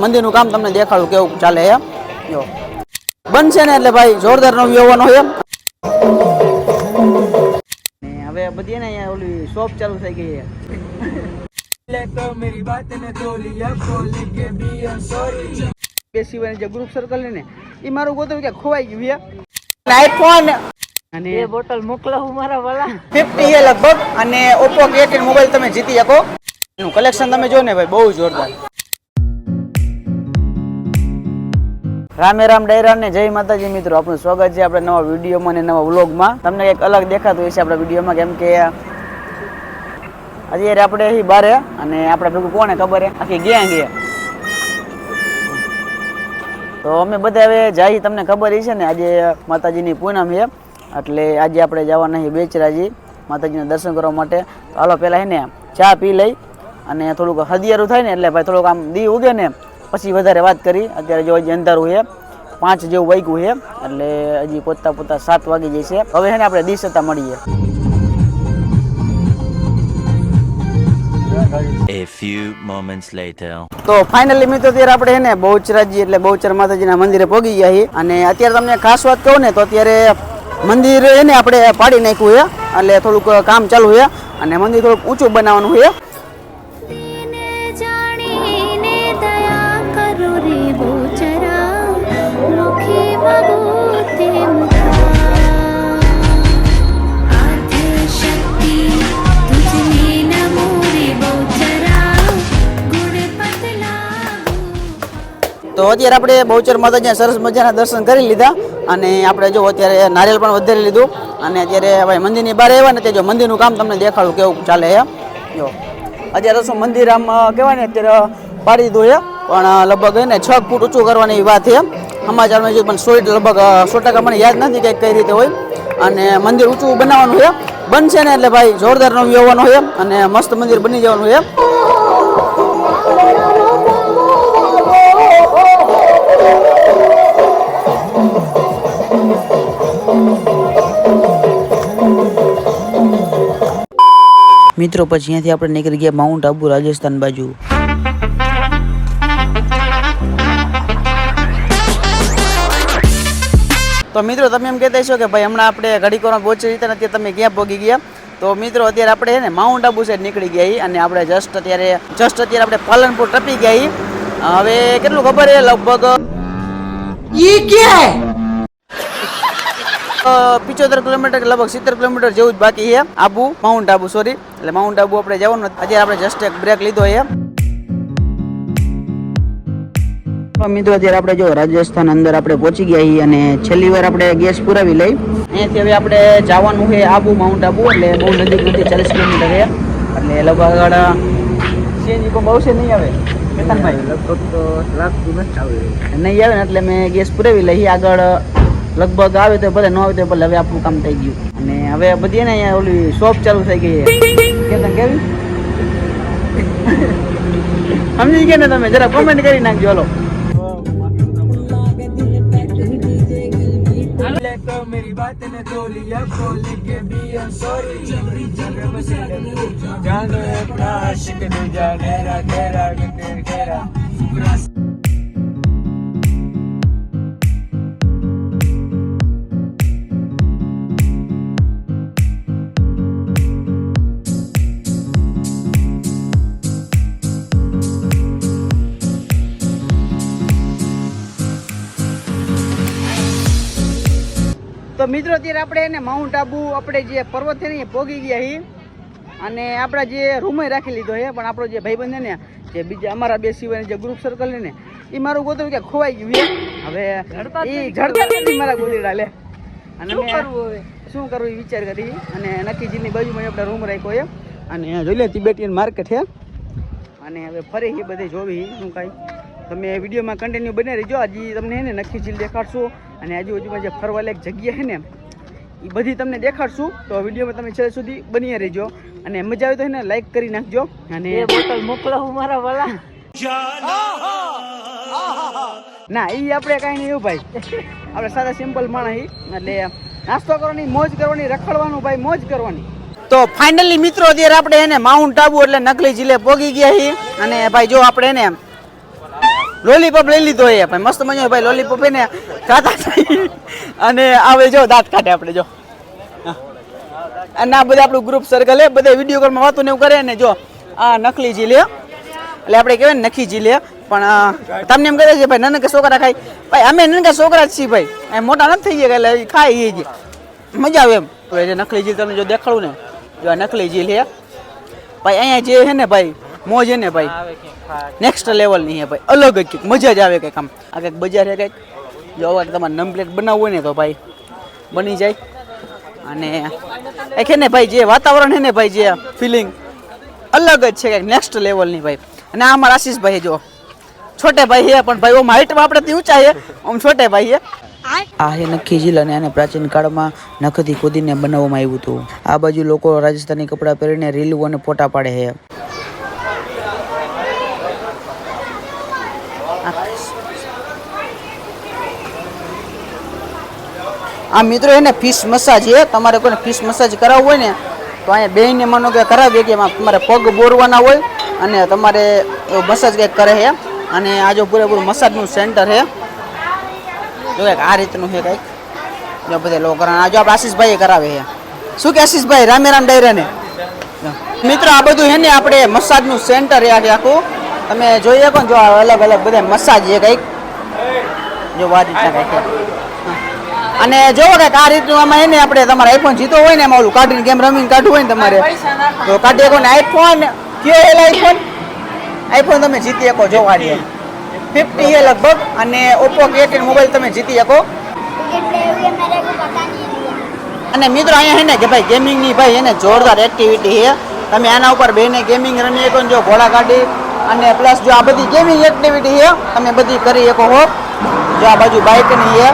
મંદિરનું કામ તમને દેખાડું કેવું ચાલે એમ જો બનશે ને એટલે ભાઈ જોરદાર નો વ્યૂ આવવાનો એમ. હવે બધી ને અહીંયા ઓલી શોપ ચાલુ થઈ ગઈ છે સિવાયની જે ગ્રુપ સર્કલ ને એ મારું ગોતવું કે ખોવાઈ ગયું છે. આઈફોન અને એ બોટલ મોકલાવું મારા વાલા 50 છે લગભગ અને Oppo K10 મોબાઈલ તમે જીતી શકો. એનું કલેક્શન તમે જો ને ભાઈ બહુ જોરદાર. રામે રામ ડાયરા ને જય માતાજી મિત્રો, આપણું સ્વાગત છે આપણે નવા વિડીયોમાં અને નવા વ્લોગમાં. તમને કંઈક અલગ દેખાતું હશે આપણા વિડીયોમાં, કેમ કે અત્યારે આપણે અહીં બારે અને આપણે ભેગું કોને ખબર હે આખી ગેંગ હે. તો અમે બધા હવે જાય તમને ખબર છે ને આજે માતાજીની પૂનમ છે એટલે આજે આપણે જવાના છીએ બેચરાજી માતાજીના દર્શન કરવા માટે. તો હાલો પહેલાં હે ને ચા પી લઈ અને થોડુંક હદિયારું થાય ને એટલે ભાઈ થોડુંક આમ દી ઉગે ને પછી વધારે વાત કરી. અત્યારે જો હજી અંધારું છે 5 જેવું વાગ્યું છે એટલે હજી પોતા 7 વાગી જશે. હવે છે ને આપણે દી સત્તા મળીએ. A few moments later. તો ફાઇનલી મિત્રો અત્યારે આપણે છે ને બહુચરાજી એટલે બહુચર માતાજીના મંદિરે પહોંચી ગયા છીએ. અને અત્યારે તમને ખાસ વાત કહું ને તો અત્યારે મંદિર એને આપણે પાડી નાખ્યું છે એટલે થોડુંક કામ ચાલુ છે અને મંદિર થોડુંક ઊંચું બનાવવાનું છે. તો અત્યારે આપણે બહુચર માતાજીના સરસ મજાના દર્શન કરી લીધા અને આપણે જો અત્યારે નારિયેળ પણ વધારી લીધું અને અત્યારે ભાઈ મંદિરની બહાર આવ્યા ને તે જો મંદિરનું કામ તમને દેખાડું કેવું ચાલે છે. જો અત્યારે શું મંદિર આમ કહેવાય ને અત્યારે પાડી દીધું છે પણ લગભગ એને 6 ફૂટ ઊંચું કરવાની વાત છે. સમાચારમાં જો પણ 100 લગભગ 100% મને યાદ નથી કે કઈ રીતે હોય. અને મંદિર ઊંચું બનાવવાનું છે, બનશે ને એટલે ભાઈ જોરદારનો વ્યૂ આવવાનો છે અને મસ્ત મંદિર બની જવાનું છે. મિત્રો પછી અહીંયાથી આપણે નીકળી ગયા માઉન્ટ આબુ રાજસ્થાન બાજુ. તો મિત્રો તમે એમ કહેતા છો કે ભાઈ હમણાં આપણે ઘડીકોમાં પહોંચી રીતે નથી, તમે ક્યાં પહોંચી ગયા? તો મિત્રો અત્યારે આપણે છે ને માઉન્ટ આબુ સાઈડ નીકળી ગયા અને આપણે જસ્ટ અત્યારે આપણે પાલનપુર ટપી ગયા. હવે કેટલું ખબર છે લગભગ 75 કિલોમીટર લગભગ 70 કિલોમીટર જેવું જ બાકી છે માઉન્ટ આબુ સોરી એટલે માઉન્ટ આબુ આપણે જવાનું. અત્યારે આપણે જસ્ટ એક બ્રેક લીધો છે. મિત્રો અત્યારે આપણે જો રાજસ્થાન અંદર આપણે પહોંચી ગયા છીએ અને છેલ્લી વાર આપણે ગેસ પુરાવી લઈ. અહીંયાથી હવે આપણે જવાનું છે માઉન્ટ આબુ એટલે બહુ નજીક નથી, 40 કિલોમીટર છે એટલે લગભગ આગળ સીએનજી પંપ આવશે નહીં આવે કેતનભાઈ? લગભગ તો લાગતું નથી આવે નહીં આવે ને એટલે મેં ગેસ પુરાવી લઈ. આગળ લગભગ આવે તો ભલે ન આવે તો ભલે, હવે આપણું કામ થઈ ગયું અને હવે બધી ને અહીંયા ઓલી શોપ ચાલુ થઈ ગઈ છે. કેતન કેવી સમજી ગયા ને તમે? જરા કોમેન્ટ કરી નાખજો. હાલો मेरी बात ने तोली अब बोले के भी I'm sorry जबरी जगह बसे जानो अपना आशिक दे जा तेरा तेरा तेरा તો મિત્રો અત્યારે આપણે એને માઉન્ટ આબુ આપણે જે પર્વત છે ને એ પહોંચી ગયા છીએ અને આપણા જે રૂમે રાખી લીધો છે. પણ આપણો જે ભાઈબંધ છે ને જે બીજા અમારા બે સિવાયની જે ગ્રુપ સર્કલ છે ને એ મારું ગોતવું કે ખોવાઈ ગયું છે. હવે એ જડતા નથી મારા ગોતીડા લે અને શું કરવું એ વિચાર કરી અને નક્કીજીની બાજુમાં આપણે રૂમ રાખ્યો છે અને જોઈ લે તિબેટિયન માર્કેટ છે અને હવે ફરી એ બધે જોવી શું કાંઈ તમે વિડીયોમાં કન્ટિન્યુ બને રહીજો. હજી તમને ને નક્કી ઝીલ દેખાડશું અને આજુબાજુમાં જે ફરવા લાયક જગ્યા છે ને એ બધી તમને દેખાડશું. તો વિડીયોમાં તમે છેલ્લે સુધી બની રહેજો અને મજા આવે તો એને લાઈક કરી નાખજો. અને એ બોટલ મોકલાવું મારા વાલા ના એ આપણે કાંઈ નહીં એવું ભાઈ, આપણે સાદા સિમ્પલ માણસ એટલે નાસ્તો કરવાની, મોજ કરવાની, રખડવાનું ભાઈ, મોજ કરવાની. તો ફાઇનલી મિત્રો અત્યારે આપણે એને માઉન્ટ આબુ એટલે નકલી જિલ્લે પહોંચી ગયા છીએ અને ભાઈ જો આપણે એને લોલીપોપ લઈ લીધો એ ભાઈ મસ્ત મજા ભાઈ લોલીપોપ એને ખાતા થઈ અને આવે જો દાંત કાઢે આપણે જો અને આ બધા આપણું ગ્રુપ સર્કલ હે બધા વિડીયો કોલમાં વાતો ને એવું કરે ને જો આ નકલી જી લે એટલે આપણે કહેવાય ને નખી જી લે પણ તમને એમ કહે છે ભાઈ નાના છોકરા ખાય ભાઈ અમે નાના છોકરા જ છીએ ભાઈ એમ મોટા નથી થઈ ગયા એટલે ખાય એ જ મજા આવે એમ જે નકલી જી તમને જો દેખાડું ને જો આ નકલી જી લે ભાઈ અહીંયા જે છે ને ભાઈ મોજ છે ને ભાઈ નેક્સ્ટ લેવલની છે ભાઈ અલગ જ કંઈક મજા જ આવે કંઈક આમ આ કંઈક બજાર છે કંઈક જો હવે તમારે નમ પ્લેટ બનાવવું હોય ને તો ભાઈ બની જાય અને એ છે ને ભાઈ જે વાતાવરણ છે ને ભાઈ જે ફિલિંગ અલગ જ છે કંઈક નેક્સ્ટ લેવલની ભાઈ અને આ અમારા આશીષભાઈ જો છોટે ભાઈ છે પણ ભાઈ ઓમ હાઈટમાં આપણે ઊંચા છે ઓમ છોટે ભાઈ છે આ છે નખી ઝીલ અને આને પ્રાચીન કાળમાં નખથી ખોદીને બનાવવામાં આવ્યું હતું આ બાજુ લોકો રાજસ્થાની કપડાં પહેરીને રીલું અને ફોટા પાડે છે આ મિત્રો એને ફિશ મસાજ છે તમારે કોઈને ફિશ મસાજ કરાવવું હોય ને તો અહીંયા બેહીને માનો કે કરાવીએ કે એમાં તમારે પગ બોરવાના હોય અને તમારે મસાજ કંઈક કરે છે અને આ જો પૂરેપૂરું મસાજનું સેન્ટર છે જો કંઈક આ રીતનું છે કંઈક જો બધા લોકો આ જો આપણે આશીષભાઈ કરાવે છે શું કે આશીષભાઈ રામે રામ ડાયરાને મિત્રો આ બધું છે ને આપણે મસાજનું સેન્ટર છે આખું તમે જોઈ શકો ને જો અલગ અલગ બધા મસાજ છે કંઈક જો આ રીતના કંઈક અને જોવો કંઈક આ રીતનું આમાં એને આપણે તમારે આઈફોન જીતો હોય ને એમાં ઓલું કાઢીને ગેમ રમીને કાઢવું હોય ને તમારે તો કાઢી શકો ને આઈફોન કયો આઈફોન તમે જીતી શકો જોવા દે 50 है लगभग અને ઓપ્પો K10 મોબાઈલ તમે જીતી શકો અને મિત્રો અહીંયા છે ને કે ભાઈ ગેમિંગ ની ભાઈ એને જોરદાર એક્ટિવિટી છે તમે આના ઉપર બેને ગેમિંગ રમી શકો જો ઘોડા ગાડી અને પ્લસ જો આ બધી ગેમિંગ એક્ટિવિટી છે તમે બધી કરી શકો હો જો આ બાજુ બાઇક ની છે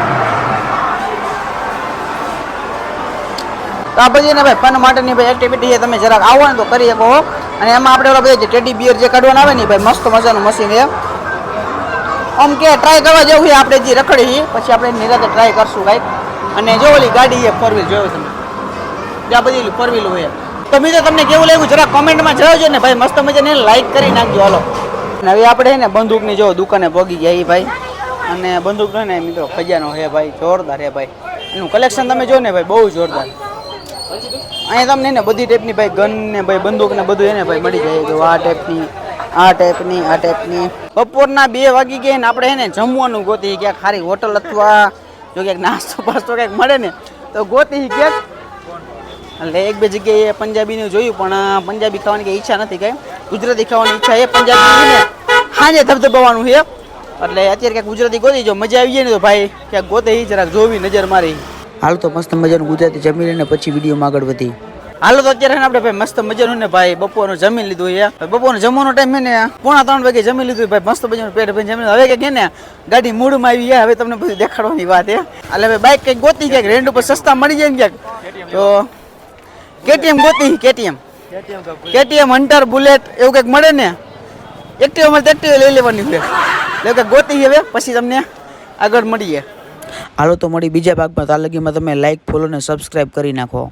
તો આ બધી ને ભાઈ ફન માટેની ભાઈ એક્ટિવિટી છે તમે જરાક આવો ને તો કરી શકો હો અને એમાં આપણે ઓલા બધા જે ટેડી બિયર જે કાઢવાના આવે ને ભાઈ મસ્ત મજાનું મશીન છે આમ કે ટ્રાય કરવા જેવું છે આપણે જે રખડી પછી આપણે નિરાતે ટ્રાય કરશું કાંઈક અને જો ઓલી ગાડી છે 4 વ્હીલ જોયો તમે જ્યાં બધી 4 વ્હીલ હોય તો મિત્રો તમને કેવું લાગ્યું જરા કોમેન્ટમાં જણાવજો ને ભાઈ મસ્ત મજાને લાઈક કરી નાખજો હાલો અને હવે આપણે ને બંદૂકની જો દુકાને પહોંચી ગયા એ ભાઈ અને બંદૂક ને મિત્રો ખજાનો છે ભાઈ જોરદાર છે ભાઈ એનું કલેક્શન તમે જો ને ભાઈ બહુ જોરદાર અહીંયા તમને ને બધી ટાઈપની ભાઈ ગન ને ભાઈ બંદૂક ને બધું એને ભાઈ મળી જાય જો આ ટાઈપની બપોરના 2 વાગી ગયા ને આપણે એને જમવાનું ગોતી ક્યાંક ખારી હોટલ અથવા જો ક્યાંક નાસ્તો પાસ્તો ક્યાંક મળે ને તો ગોતી ક્યાંક એટલે એક બે જગ્યાએ પંજાબીનું જોયું પણ પંજાબી ખાવાની કંઈ ઈચ્છા નથી કંઈ ગુજરાતી ખાવાની ઈચ્છા છે પંજાબી ને સાંજે ધબધબાવાનું છે એટલે અત્યારે ક્યાંક ગુજરાતી ગોતી જો મજા આવી જાય ને તો ભાઈ ક્યાંક ગોતે જરાક જોવી નજર મારી હાલ તો મસ્ત મજાનું ગુજરાતી જમી લઈને પછી વિડીયોમાં આગળ વધી હાલો તો અત્યારે આપણે ભાઈ મસ્ત મજાનું ને ભાઈ બપોરનું જમી લીધું છે બપોરનો જમવાનો ટાઈમ ને 2:45 વાગે જમી લીધું ભાઈ મસ્ત મજાનું પેટ ભરીને જમી હવે કે ને ગાડી મૂડમાં આવી ગયા હવે તમને બધું દેખાડવાની વાત છે એટલે હવે બાઇક કંઈક ગોતી ક્યાંક રેન્ટ ઉપર સસ્તા મળી જાય ને ક્યાંક તો KTM ગોતી KTM હન્ટર બુલેટ એવું કંઈક મળે ને એક્ટિવા મળે એક્ટિવા લઈ લેવાની હોય એટલે કંઈક ગોતી હવે પછી તમને આગળ મળીએ હાલો તો મળી બીજા ભાગમાં તાલગીમાં તમે લાઈક ફોલો ને સબસ્ક્રાઈબ કરી નાખો